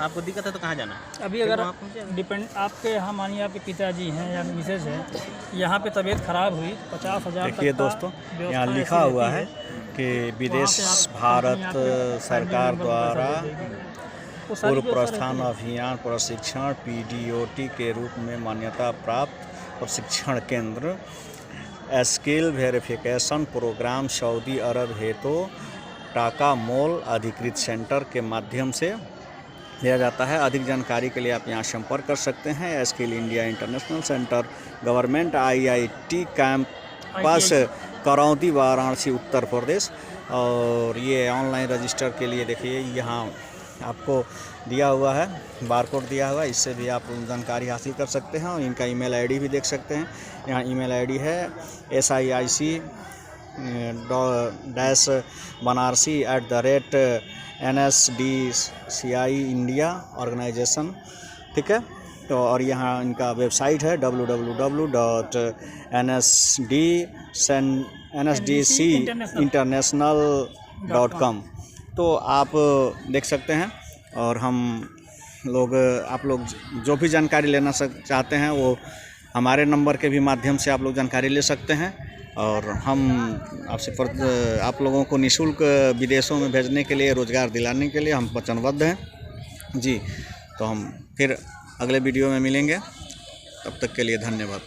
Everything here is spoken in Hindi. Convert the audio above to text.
आपको दिक्कत है तो कहाँ जाना है? अभी अगर डिपेंड आपके यहाँ मानिए आपके पिताजी हैं या मिसेज है, यहाँ पे तबीयत खराब हुई 50,000 देखिए दोस्तों, यहाँ लिखा हुआ है कि विदेश भारत सरकार द्वारा पूर्व प्रस्थान अभियान प्रशिक्षण PDOT के रूप में मान्यता प्राप्त प्रशिक्षण केंद्र स्किल वेरिफिकेशन प्रोग्राम सऊदी अरब हेतु टाका मॉल अधिकृत सेंटर के माध्यम से दिया जाता है। अधिक जानकारी के लिए आप यहाँ संपर्क कर सकते हैं। Skill India international centre government IIT campus Karaundi Varanasi Uttar Pradesh. और ये ऑनलाइन रजिस्टर के लिए देखिए यहाँ आपको दिया हुआ है, बारकोड दिया हुआ है, इससे भी आप जानकारी हासिल कर सकते हैं। और इनका ईमेल ID भी देख सकते हैं। यहाँ ईमेल ID है siic-banarsi@NSDCI इंडिया ऑर्गेनाइजेशन, ठीक है। तो और यहाँ इनका वेबसाइट है www.nsdcinternational.com। तो आप देख सकते हैं। और आप लोग जो भी जानकारी लेना चाहते हैं वो हमारे नंबर के भी माध्यम से आप लोग जानकारी ले सकते हैं। और हम आप लोगों को निःशुल्क विदेशों में भेजने के लिए, रोज़गार दिलाने के लिए हम वचनबद्ध हैं जी। तो हम फिर अगले वीडियो में मिलेंगे, तब तक के लिए धन्यवाद।